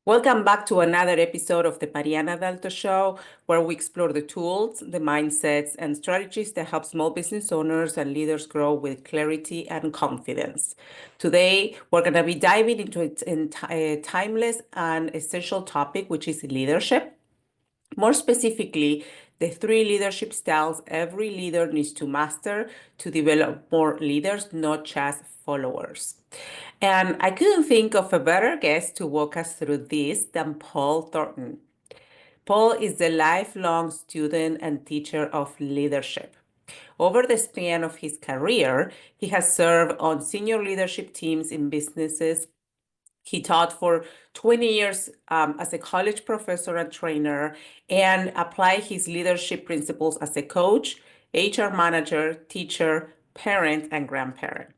Welcome back to another episode of the Mariana Dalto Show, where we explore the tools, the mindsets, and strategies that help small business owners and leaders grow with clarity and confidence. Today, we're going to be diving into a timeless and essential topic, which is leadership. More specifically, the three leadership styles every leader needs to master to develop more leaders, not just followers. And I couldn't think of a better guest to walk us through this than Paul Thornton. Paul is the lifelong student and teacher of leadership. Over the span of his career, he has served on senior leadership teams in businesses. He taught for 20 years as a college professor and trainer and applied his leadership principles as a coach, HR manager, teacher, parent, and grandparent.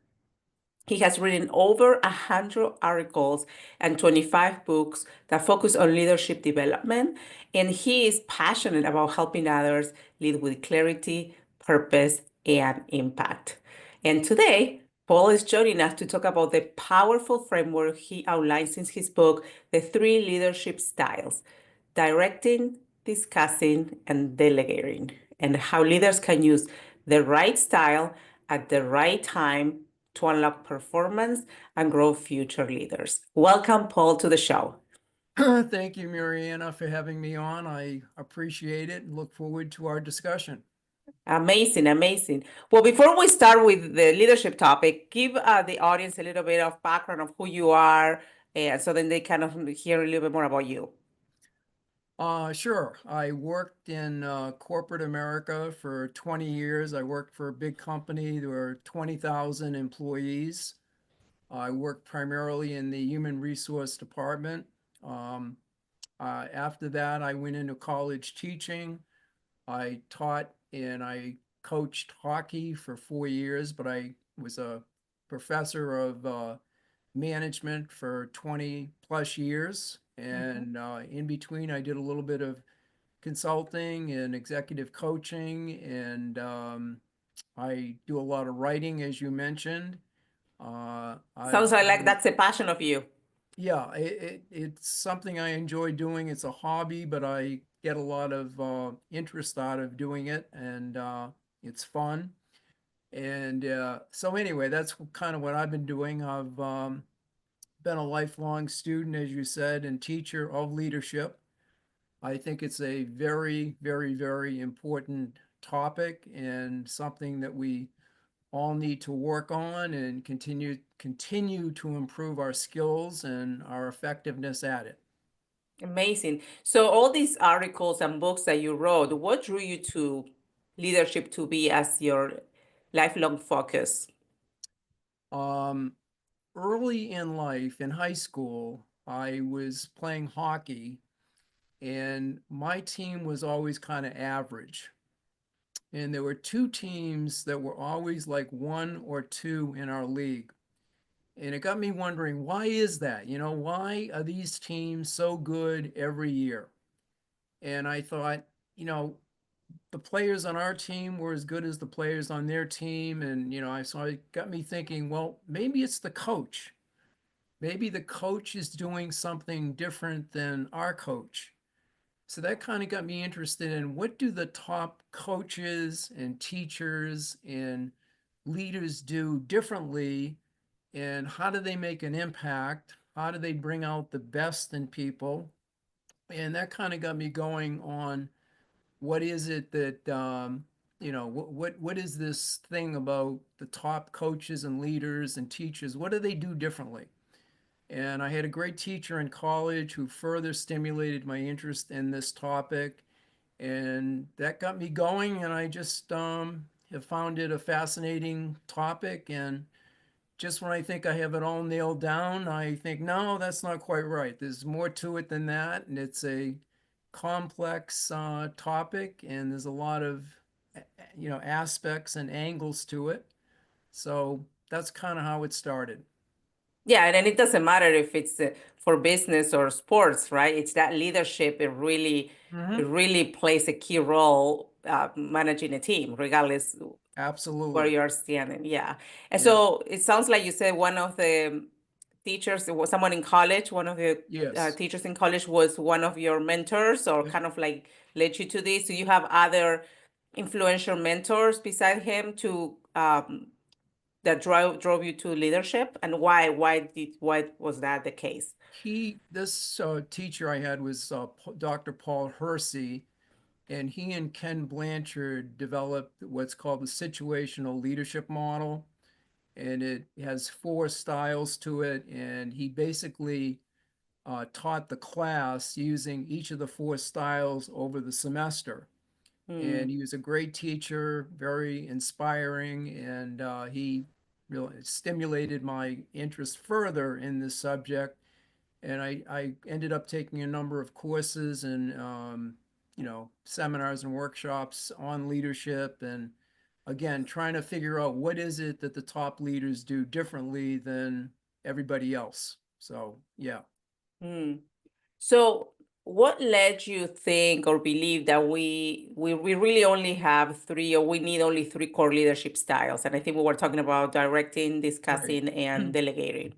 He has written over 100 articles and 25 books that focus on leadership development, and he is passionate about helping others lead with clarity, purpose, and impact. And today, Paul is joining us to talk about the powerful framework he outlines in his book, The Three Leadership Styles: Directing, Discussing, and Delegating, and how leaders can use the right style at the right time to unlock performance and grow future leaders. Welcome, Paul, to the show. Thank you, Mariana, for having me on. I appreciate it and look forward to our discussion. Amazing, amazing. Well, before we start with the leadership topic, give the audience a little bit of background of who you are, so then they kind of hear a little bit more about you. Sure. I worked in corporate America for 20 years. I worked for a big company. There were 20,000 employees. I worked primarily in the human resource department. Um, After that, I went into college teaching. I taught and I coached hockey for 4 years, but I was a professor of management for 20 plus years. And in between, I did a little bit of consulting and executive coaching. And I do a lot of writing, as you mentioned. I've Sounds like been, that's a passion of you. yeah, it's something I enjoy doing. It's a hobby, but I get a lot of interest out of doing it, and it's fun. And so, anyway, that's kind of what I've been doing. I've been a lifelong student, as you said, and teacher of leadership. I think it's a very, very, very important topic and something that we all need to work on and continue to improve our skills and our effectiveness at it. Amazing. So all these articles and books that you wrote, what drew you to leadership to be as your lifelong focus? Um, Early in life, in high school, I was playing hockey, and my team was always kind of average. And there were two teams that were always like one or two in our league. And it got me wondering, why is that? Why are these teams so good every year? And I thought, you know, the players on our team were as good as the players on their team. And, so it got me thinking, well, maybe it's the coach. Maybe the coach is doing something different than our coach. So that kind of got me interested in what do the top coaches and teachers and leaders do differently, and how do they make an impact? How do they bring out the best in people? And that kind of got me going on what is it that what is this thing about the top coaches and leaders and teachers? What do they do differently? And I had a great teacher in college who further stimulated my interest in this topic. And that got me going. And I just have found it a fascinating topic. And just when I think I have it all nailed down, I think, no, that's not quite right. There's more to it than that. And it's a complex topic. And there's a lot of, aspects and angles to it. So that's kind of how it started. Yeah, and then it doesn't matter if it's for business or sports, right? It's that leadership. It Hmm. really plays a key role managing a team, regardless where Absolutely. you're standing. Yeah, and Yeah. so it sounds like you said one of the teachers, was someone in college, one of the Yes. teachers in college was one of your mentors or Yep. kind of like led you to this? Do you have other influential mentors beside him to that drove you to leadership? And why was that the case? This teacher I had was Dr. Paul Hersey, and he and Ken Blanchard developed what's called the situational leadership model. And it has four styles to it. And he basically taught the class using each of the four styles over the semester. And Hmm. he was a great teacher, very inspiring, and he really stimulated my interest further in this subject. And I ended up taking a number of courses and seminars and workshops on leadership, and again trying to figure out what is it that the top leaders do differently than everybody else. So yeah. Hmm. So, what led you think or believe that we really only have three, or we need only three core leadership styles? And I think we were talking about directing, Right. discussing, and delegating.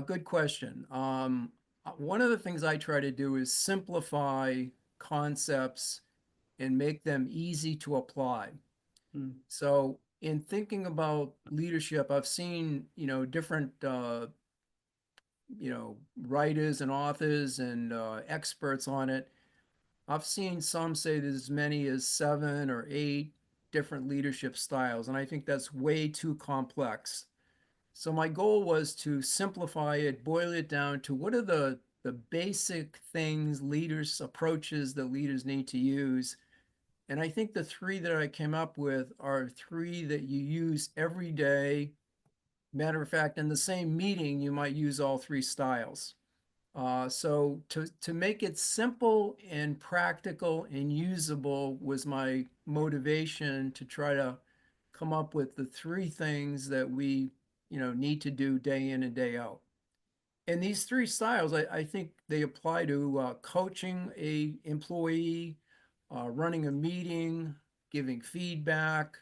Good question. One of the things I try to do is simplify concepts and make them easy to apply. Mm, So in thinking about leadership, I've seen, different, writers and authors and experts on it. I've seen some say there's as many as 7 or 8 different leadership styles, and I think that's way too complex. So my goal was to simplify it, boil it down to what are the basic things leaders approaches that leaders need to use. And I think the three that I came up with are three that you use every day. Matter of fact, in the same meeting, you might use all three styles. So to make it simple and practical and usable was my motivation to try to come up with the three things that we need to do day in and day out. And these three styles, I think they apply to coaching a employee, running a meeting, giving feedback,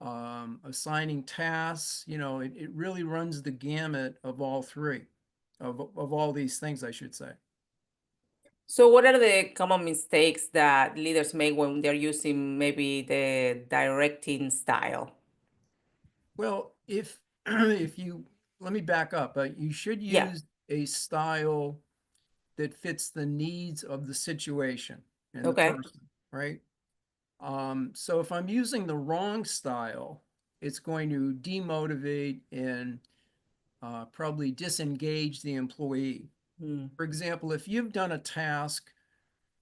assigning tasks. It really runs the gamut of all three, of all these things, I should say. So, what are the common mistakes that leaders make when they're using maybe the directing style? Well, if if you let me back up, you should Yeah. use a style that fits the needs of the situation and the Okay. person, right? So if I'm using the wrong style, it's going to demotivate and probably disengage the employee. Mm, For example, if you've done a task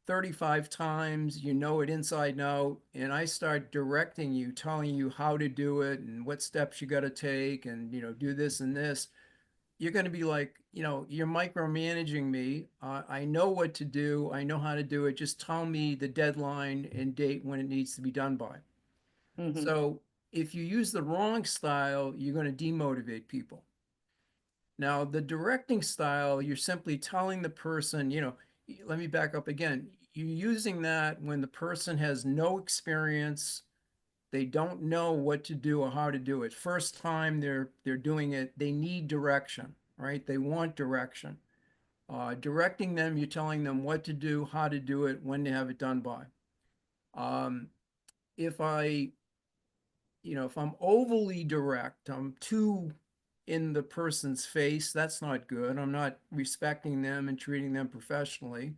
35 times, you know it inside and out, and I start directing you, telling you how to do it and what steps you got to take and, do this and this, you're going to be like, you're micromanaging me. I know what to do. I know how to do it. Just tell me the deadline and date when it needs to be done by. hmm. So if you use the wrong style, you're going to demotivate people. Now, the directing style, you're simply telling the person, let me back up again. You're using that when the person has no experience, they don't know what to do or how to do it. First time they're doing it, they need direction, right? They want direction. Directing them, you're telling them what to do, how to do it, when to have it done by. Um, if I if I'm overly direct, I'm too in the person's face, that's not good. I'm not respecting them and treating them professionally.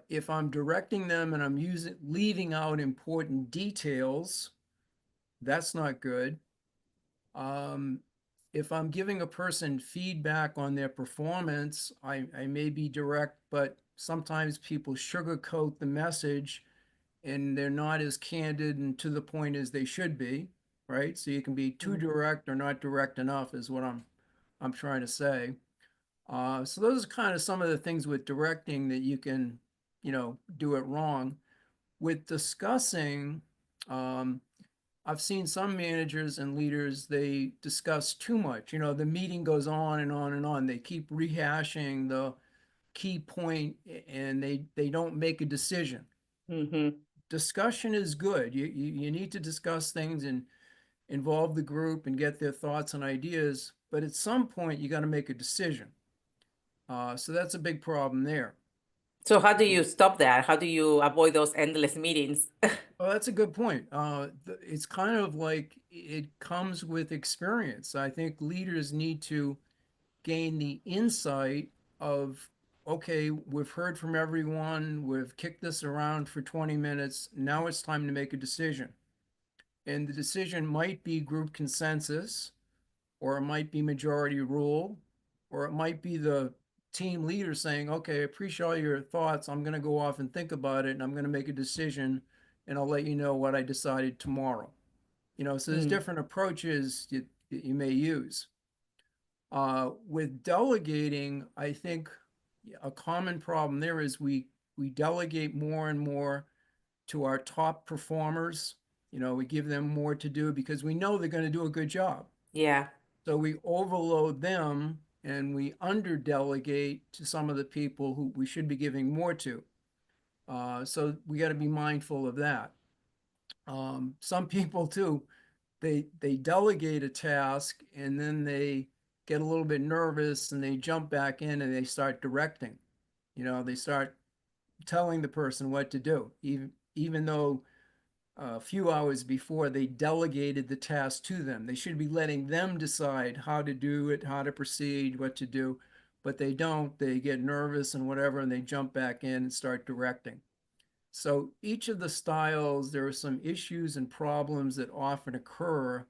If I'm directing them and I'm leaving out important details, that's not good. Um, if I'm giving a person feedback on their performance, I may be direct, but sometimes people sugarcoat the message and they're not as candid and to the point as they should be, right? So you can be too Hmm. direct or not direct enough is what I'm trying to say. So those are kind of some of the things with directing that you can, do it wrong. With discussing, um, I've seen some managers and leaders, they discuss too much. The meeting goes on and on and on. They keep rehashing the key point and they don't make a decision. Hmm. Discussion is good. You need to discuss things and involve the group and get their thoughts and ideas. but at some point you got to make a decision. So that's a big problem there. So how do you stop that? How do you avoid those endless meetings? Oh, that's a good point. It's kind of like it comes with experience. I think leaders need to gain the insight of, okay, we've heard from everyone, we've kicked this around for 20 minutes. Now it's time to make a decision. And the decision might be group consensus, or it might be majority rule, or it might be the team leader saying, okay, I appreciate all your thoughts. I'm going to go off and think about it and I'm going to make a decision and I'll let you know what I decided tomorrow. So there's Mm, different approaches that you may use. With delegating, I think a common problem there is we delegate more and more to our top performers. We give them more to do because we know they're going to do a good job. yeah. So we overload them and we under delegate to some of the people who we should be giving more to. So we got to be mindful of that. Some people too, they delegate a task and then they get a little bit nervous and they jump back in and they start directing. They start telling the person what to do, even though a few hours before they delegated the task to them. They should be letting them decide how to do it, how to proceed, what to do, but they don't. They get nervous and whatever, and they jump back in and start directing. So each of the styles, there are some issues and problems that often occur.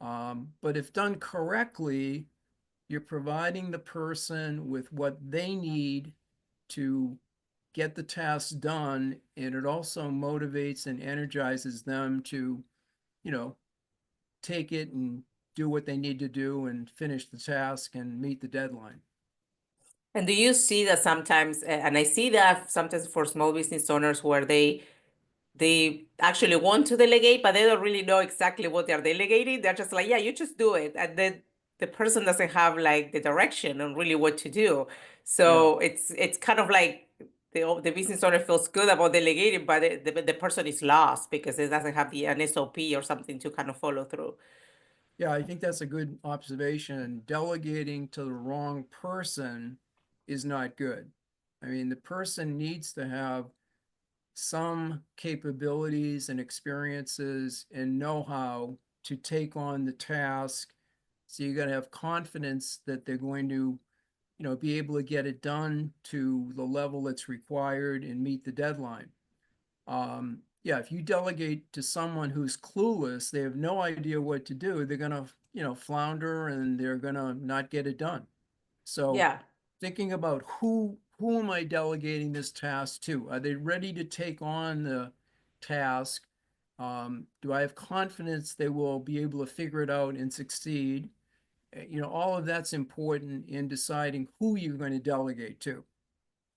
But if done correctly, you're providing the person with what they need to get the task done, and it also motivates and energizes them to, you know, take it and do what they need to do and finish the task and meet the deadline. And do you see that sometimes, and I see that sometimes for small business owners where they actually want to delegate, but they don't really know exactly what they're delegating. They're just like, yeah, you just do it. And then the person doesn't have like the direction on really what to do. Yeah. So it's kind of like the business owner feels good about delegating, but the person is lost because it doesn't have an SOP or something to kind of follow through. Yeah, I think that's a good observation. Delegating to the wrong person is not good. I mean, the person needs to have some capabilities and experiences and know-how to take on the task. So you got to have confidence that they're going to, be able to get it done to the level that's required and meet the deadline. Yeah, if you delegate to someone who's clueless, they have no idea what to do, they're gonna, flounder and they're gonna not get it done. So Yeah. thinking about who am I delegating this task to? Are they ready to take on the task? Do I have confidence they will be able to figure it out and succeed? All of that's important in deciding who you're going to delegate to.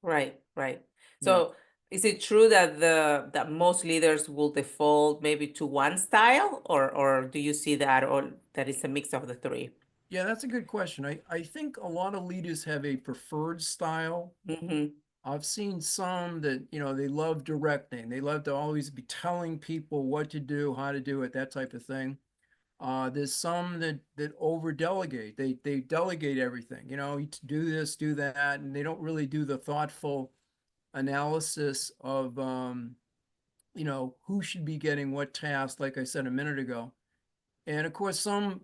Right, right. Yeah. So is it true that that most leaders will default maybe to one style, or do you see that, or that is a mix of the three? Yeah, that's a good question. I think a lot of leaders have a preferred style. Mm-hmm. I've seen some that, they love directing. They love to always be telling people what to do, how to do it, that type of thing. There's some that over delegate. They delegate everything, you do this, do that, and they don't really do the thoughtful analysis of who should be getting what task, like I said a minute ago. And of course, some,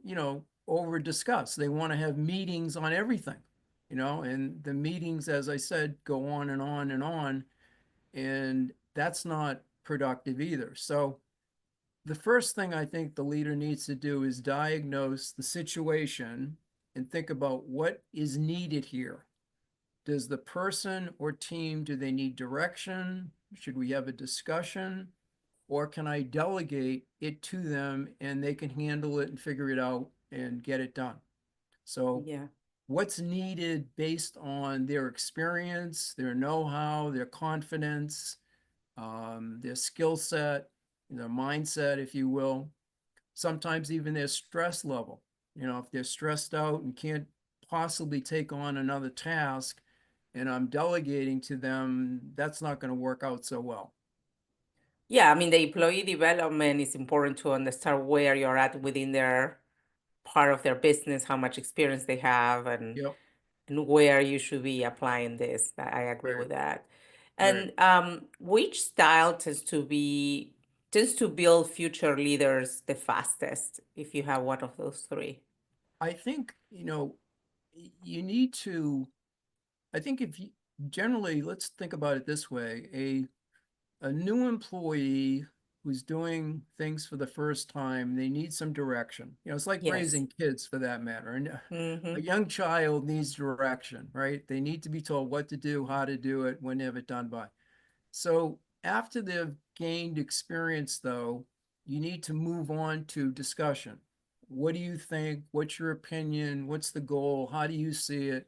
over discuss. They want to have meetings on everything, and the meetings, as I said, go on and on and on. And that's not productive either. So the first thing I think the leader needs to do is diagnose the situation and think about what is needed here. Does the person or team, do they need direction? Should we have a discussion? Or can I delegate it to them and they can handle it and figure it out and get it done? So, Yeah. what's needed based on their experience, their know-how, their confidence, their skill set, their mindset, if you will, sometimes even their stress level. If they're stressed out and can't possibly take on another task and I'm delegating to them, that's not going to work out so well. Yeah, I mean, the employee development is important to understand where you're at within their part of their business, how much experience they have, Yep. and where you should be applying this. I agree Right. with that. Right. And which style tends to build future leaders the fastest, if you have one of those three? I think, you need to, I think if you generally, let's think about it this way, a new employee who's doing things for the first time, they need some direction. It's like Yes. raising kids for that matter. And a Mm-hmm. young child needs direction, right? They need to be told what to do, how to do it, when to have it done by. So after they've gained experience, though, you need to move on to discussion. What do you think? What's your opinion? What's the goal? How do you see it?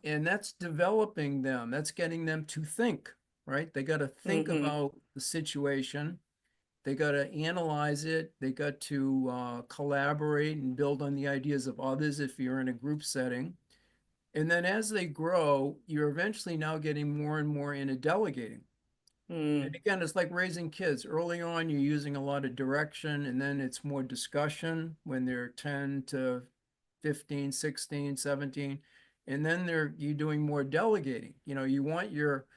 And that's developing them. That's getting them to think, right? They got to think Mm-hmm. about the situation. They got to analyze it. They got to collaborate and build on the ideas of others if you're in a group setting. And then as they grow, you're eventually now getting more and more into delegating. And Mm. again, it's like raising kids. Early on, you're using a lot of direction, and then it's more discussion when they're 10 to 15, 16, 17. And then you're doing more delegating. You want your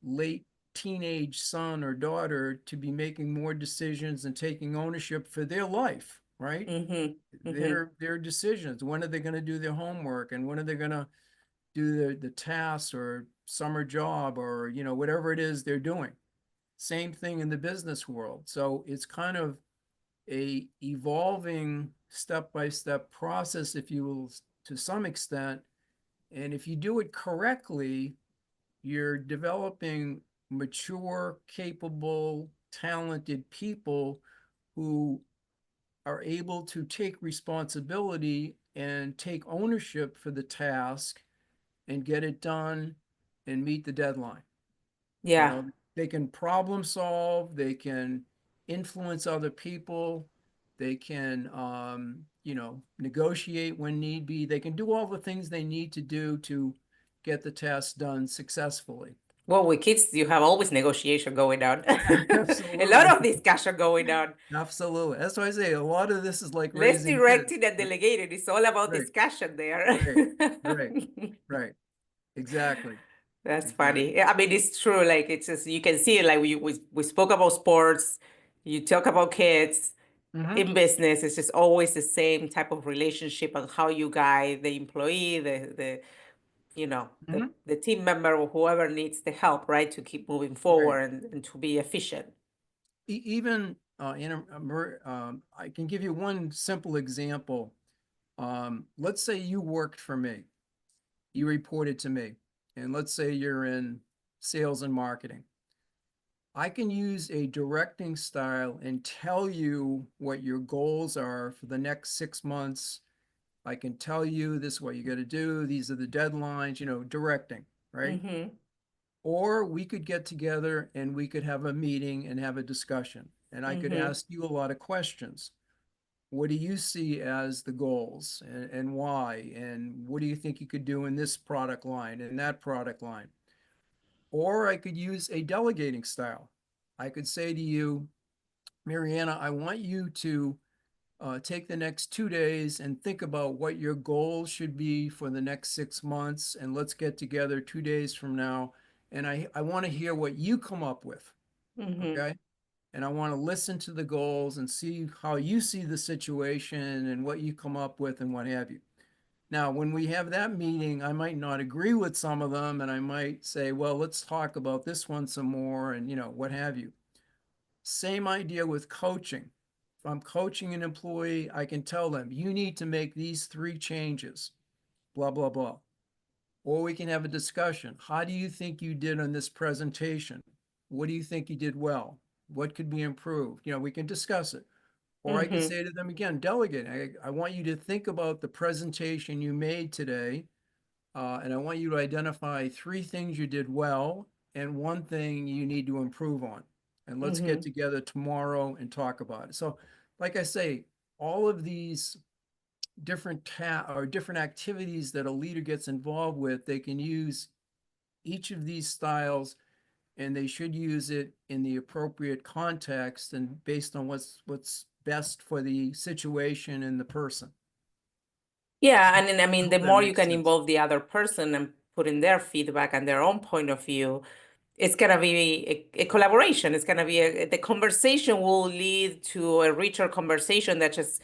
late teenage son or daughter to be making more decisions and taking ownership for their life, right? Mm-hmm. Mm-hmm. Their decisions. When are they going to do their homework, and when are they going to do the tasks or summer job, or whatever it is they're doing. Same thing in the business world. So it's kind of a evolving step-by-step process, if you will, to some extent. And if you do it correctly, you're developing mature, capable, talented people who are able to take responsibility and take ownership for the task and get it done and meet the deadline. You Yeah. know, they can problem solve, they can influence other people, they can, negotiate when need be. They can do all the things they need to do to get the task done successfully. Well, with kids, you have always negotiation going on. A lot Absolutely. of discussion going on. Absolutely. That's why I say a lot of this is like Less raising kids. directing and delegating. It's all about Right, discussion there. right, right, right. Exactly. That's funny. Exactly. Yeah, I mean, it's true. Like it's just you can see it. Like we spoke about sports. You talk about kids Hmm. in business. It's just always the same type of relationship and how you guide the employee, the Hmm. the team member or whoever needs the help, right, to keep moving Right. forward and to be efficient. Even I can give you one simple example. Let's say you worked for me, you reported to me, and let's say you're in sales and marketing. I can use a directing style and tell you what your goals are for the next 6 months. I can tell you this is what you got to do. These are the deadlines, directing, right? Mm-hmm. Or we could get together and we could have a meeting and have a discussion. And I could Mm-hmm. ask you a lot of questions. What do you see as the goals, and why? And what do you think you could do in this product line and that product line? Or I could use a delegating style. I could say to you, Mariana, I want you to take the next 2 days and think about what your goals should be for the next 6 months. And let's get together 2 days from now. And I want to hear what you come up with. Mm-hmm. Okay. And I want to listen to the goals and see how you see the situation and what you come up with and what have you. Now, when we have that meeting, I might not agree with some of them, and I might say, well, let's talk about this one some more, and what have you. Same idea with coaching. If I'm coaching an employee, I can tell them, you need to make these 3 changes, blah, blah, blah. Or we can have a discussion. How do you think you did on this presentation? What do you think you did well? What could be improved? We can discuss it. Or I could Mm-hmm. say to them again, delegate. I want you to think about the presentation you made today, and I want you to identify 3 things you did well and 1 thing you need to improve on. And let's get Mm-hmm. together tomorrow and talk about it. So, like I say, all of these different activities that a leader gets involved with, they can use each of these styles, and they should use it in the appropriate context and based on what's best for the situation and the person. Yeah, and then, I I mean, the hope that more you makes can sense. involve the other person and put in their feedback and their own point of view, it's gonna be a collaboration. It's gonna be the conversation will lead to a richer conversation that just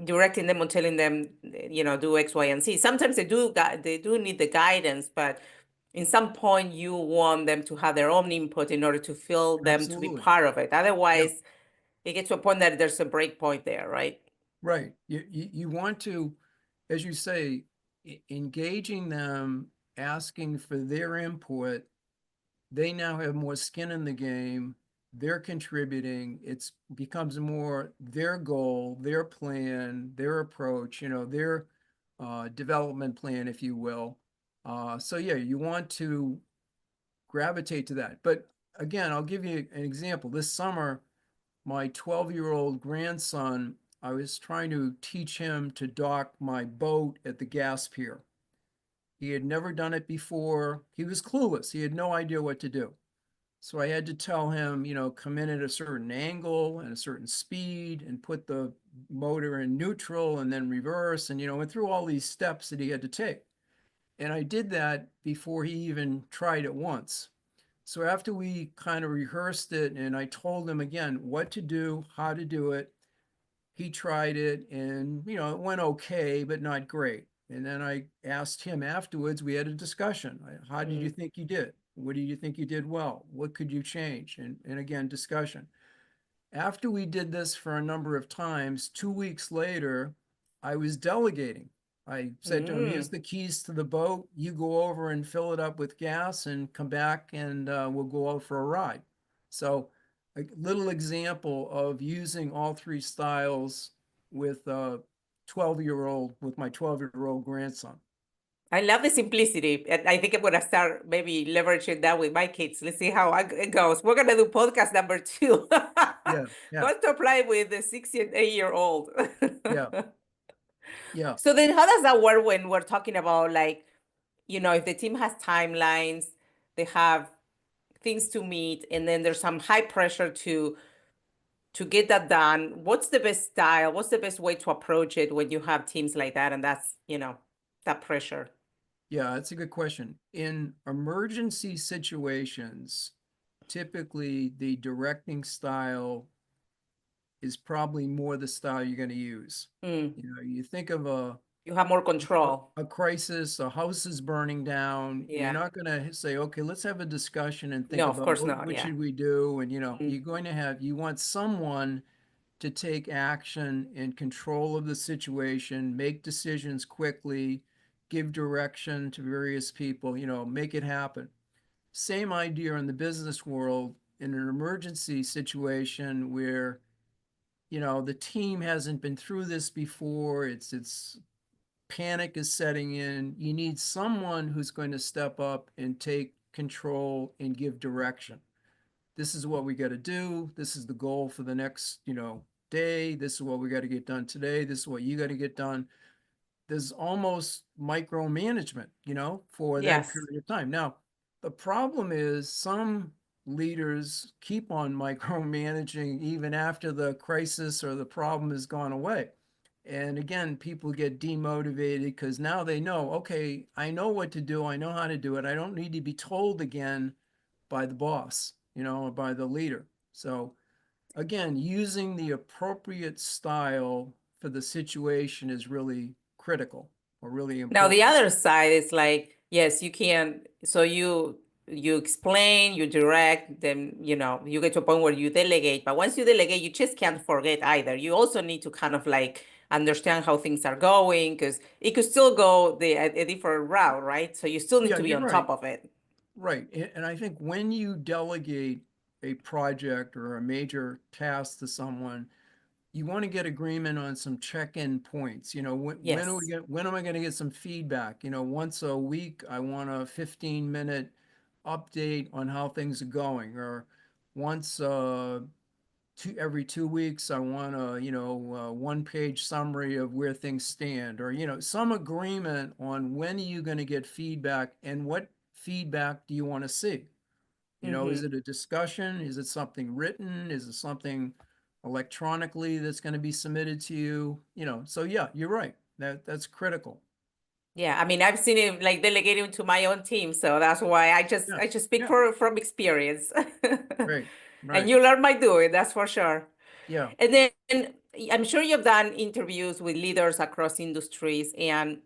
directing them or telling them, do X, Y, and Z. Sometimes they do need the guidance, but in some point you want them to have their own input in order to feel them to be Absolutely. part of it. Yeah, Otherwise, it gets to a point that there's a break point there, right? right. You want to, as you say, engaging them, asking for their input. They now have more skin in the game. They're contributing. It's becomes more their goal, their plan, their approach, their development plan, if you will. So yeah, you want to gravitate to that. But again, I'll give you an example. This summer, my 12-year-old grandson, I was trying to teach him to dock my boat at the gas pier. He had never done it before. He was clueless. He had no idea what to do. So I had to tell him, come in at a certain angle and a certain speed and put the motor in neutral and then reverse and, went through all these steps that he had to take. And I did that before he even tried it once. So after we kind of rehearsed it and I told him again what to do, how to do it, he tried it and, it went okay, but not great. And then I asked him afterwards, we had a discussion. How did you Mm. think you did? What do you think you did well? What could you change? And again, discussion. After we did this for a number of times, 2 weeks later, I was delegating. I said to him, here's Mm. the keys to the boat. You go over and fill it up with gas and come back and we'll go out for a ride. So, a little example of using all three styles with with my 12-year-old grandson. I love the simplicity. And I think I'm gonna start maybe leveraging that with my kids. Let's see how it goes. We're gonna do podcast number two. Yeah, yeah, What to apply with the 6 and 8-year-old. yeah, yeah, So then how does that work when we're talking about, like, if the team has timelines, they have things to meet, and then there's some high pressure to get that done. What's the best style? What's the best way to approach it when you have teams like that and that's, that pressure? yeah. That's a good question. In emergency situations, typically the directing style is probably more the style you're going to use. Mm. You think of You have more a, control. a crisis, a house is burning down. You're Yeah. not going to say, okay, let's have a discussion and think No, of about course what, not. what Yeah. should we do? And, Mm. you want someone to take action in control of the situation, make decisions quickly, give direction to various people, make it happen. Same idea in the business world in an emergency situation where the team hasn't been through this before. It's panic is setting in. You need someone who's going to step up and take control and give direction. This is what we got to do. This is the goal for the next, day. This is what we got to get done today. This is what you got to get done. There's almost micromanagement, for that Yes. period of time. Now, the problem is some leaders keep on micromanaging even after the crisis or the problem has gone away. And again, people get demotivated because now they know, okay, I know what to do. I know how to do it. I don't need to be told again by the boss, or by the leader. So again, using the appropriate style for the situation is really critical or really Now the important. other side is like, yes, you can. So you explain, you direct, then you get to a point where you delegate. But once you delegate, you just can't forget either. You also need to kind of like understand how things are going because it could still go a different route, right? So you still need Yeah, to be you're on right. top of it. Right. And I think when you delegate a project or a major task to someone, you want to get agreement on some check-in points. Yes. When am I going to get some feedback? Once a week, I want a 15-minute update on how things are going, or once every 2 weeks, I want a one-page summary of where things stand, or some agreement on when are you going to get feedback and what feedback do you want to see. Is Hmm. it a discussion? Is it something written? Is it something electronically that's going to be submitted to you? So yeah, you're right. That's critical. Yeah, I mean, I've seen it like delegating to my own team, so that's why Yeah, I just speak yeah, from experience. right, And right. you learn by doing, that's for sure. Yeah. And then I'm sure you've done interviews with leaders across industries, and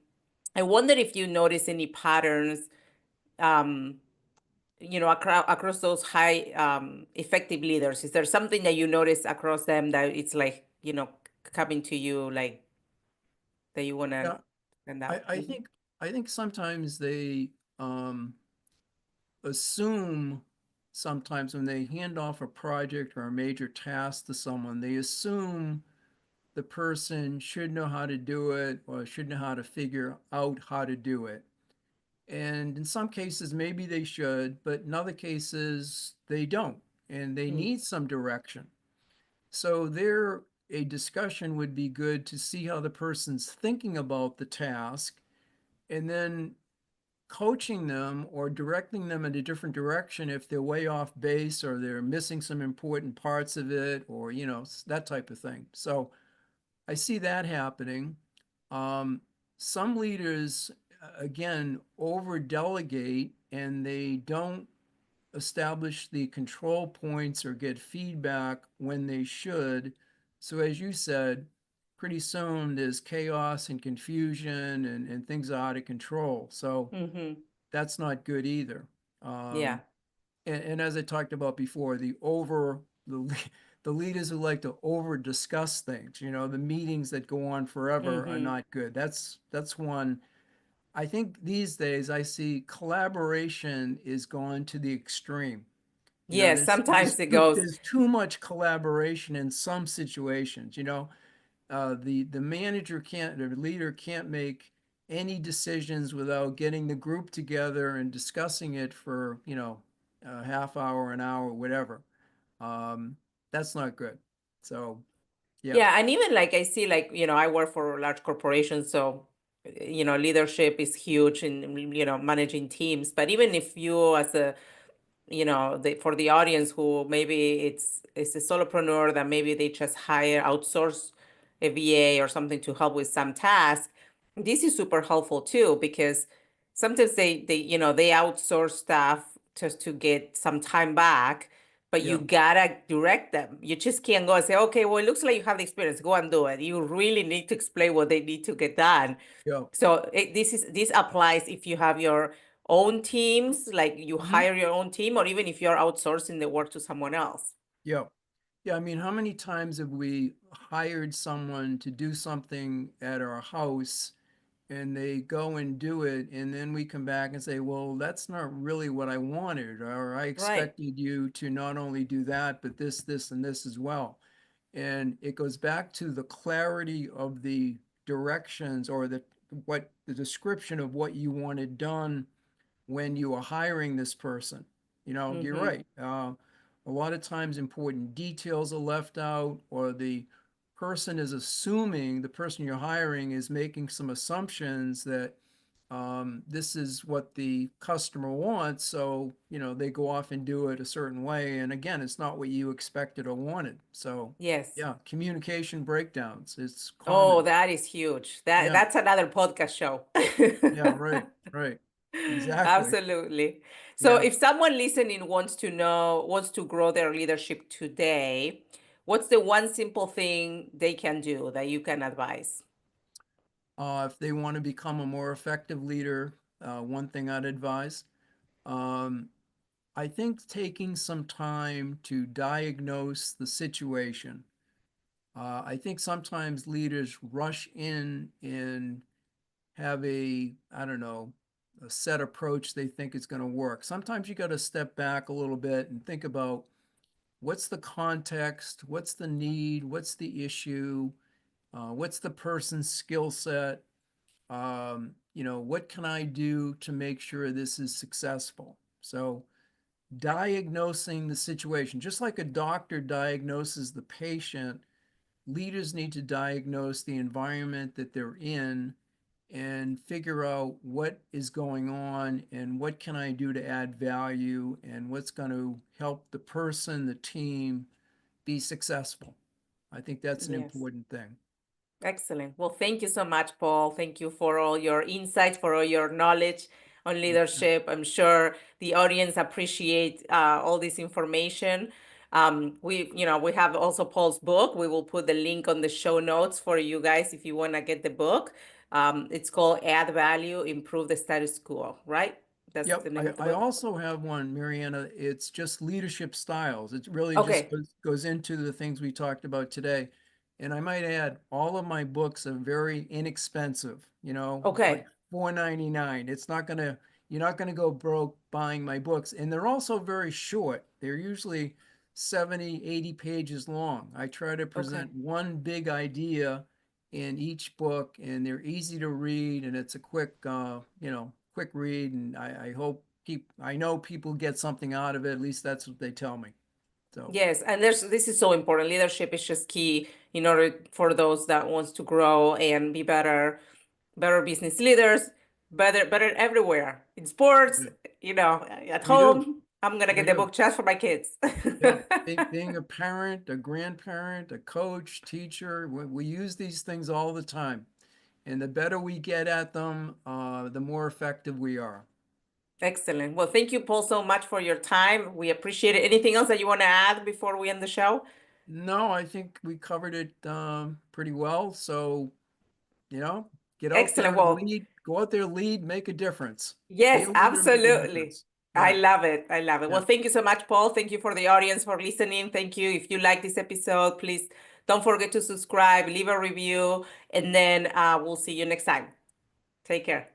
I wonder if you notice any patterns, um, across those high effective leaders. Is there something that you notice across them that it's like, coming to you like that you want to Yeah, stand I, out? I think I think sometimes they um, assume sometimes when they hand off a project or a major task to someone, they assume the person should know how to do it or should know how to figure out how to do it. And in some cases, maybe they should, but in other cases, they don't, and they Mm, need some direction. So there, a discussion would be good to see how the person's thinking about the task, and then coaching them or directing them in a different direction if they're way off base or they're missing some important parts of it, or that type of thing. So I see that happening. Some leaders, again, over delegate and they don't establish the control points or get feedback when they should. So, as you said, pretty soon there's chaos and confusion and things are out of control. So, mm-hmm. that's not good either. Yeah. Um, and as I talked about before, the the leaders who like to over discuss things, the meetings that go on forever are Mm-hmm. not good. That's one. I think these days I see collaboration is gone to the extreme. Yes, sometimes it goes. There's too much collaboration in some situations. The manager can't, the leader can't make any decisions without getting the group together and discussing it for a half hour, an hour, whatever. Um, that's not good. So yeah, Yeah, and even like I see like, I work for large corporations, so leadership is huge in managing teams. But even if you as a for the audience who maybe it's a solopreneur that maybe they just hire outsource a VA or something to help with some task, this is super helpful too because sometimes they outsource stuff just to get some time back, but you yeah, gotta direct them. You just can't go and say, okay, well, it looks like you have the experience, go and do it. You really need to explain what they need to get done. yeah. So this applies if you have your own teams, like you Mhm. hire your own team, or even if you're outsourcing the work to someone else. Yeah. Yeah, I mean, how many times have we hired someone to do something at our house and they go and do it, and then we come back and say, well, that's not really what I wanted, or I Right. expected you to not only do that, but this, and this as well. And it goes back to the clarity of the directions or the description of what you wanted done when you are hiring this person. You're Mm-hmm. right. A lot of times important details are left out, or the person you're hiring is making some assumptions that this is what the customer wants. So, they go off and do it a certain way. And again, it's not what you expected or wanted. So, Yes. yeah, communication breakdowns. It's Oh, common. that is huge. That Yeah. that's another podcast show. Yeah. Right. Right. Exactly. Absolutely. So Yeah. if someone listening wants to grow their leadership today, what's the one simple thing they can do that you can advise? If they want to become a more effective leader, one thing I'd advise, um, I think taking some time to diagnose the situation. I think sometimes leaders rush in and have I don't know, a set approach they think is going to work. Sometimes you got to step back a little bit and think about what's the context, what's the need, what's the issue, what's the person's skill set, what can I do to make sure this is successful? So, diagnosing the situation, just like a doctor diagnoses the patient, leaders need to diagnose the environment that they're in and figure out what is going on and what can I do to add value and what's going to help the person, the team be successful. I think that's an Yes. important thing. Excellent. Well, thank you so much, Paul. Thank you for all your insights, for all your knowledge on leadership. I'm sure the audience appreciate all this information. We have also Paul's book. We will put the link on the show notes for you guys if you want to get the book. It's called Add Value, Improve the Status Quo, right? That's Yep, the name I, of the I book. also have one, Mariana. It's just leadership styles. It really just Okay. goes into the things we talked about today. And I might add, all of my books are very inexpensive, like Okay. 4.99. You're not gonna go broke buying my books. And they're also very short. They're usually 70, 80 pages long. I try to Okay. present one big idea in each book, and they're easy to read, and it's a quick read. And I know people get something out of it. At least that's what they tell me. So Yes, and this is so important. Leadership is just key in order for those that wants to grow and be better business leaders, better everywhere. In sports, yeah, at we do, home. I'm gonna we get the do. book just for my kids. Yeah, being a parent, a grandparent, a coach, teacher, we use these things all the time. And the better we get at them, the more effective we are. Excellent. Well, thank you, Paul, so much for your time. We appreciate it. Anything else that you want to add before we end the show? No, I think we covered it pretty well. So, you know, get out there Excellent. and Well, lead, go out there, lead, make a difference. Be yes, a leader, make a absolutely. difference. I Yeah, love it. I love it. yeah. Well, thank you so much, Paul. Thank you for the audience for listening. Thank you. If you like this episode, please don't forget to subscribe, leave a review, and then we'll see you next time. Take care.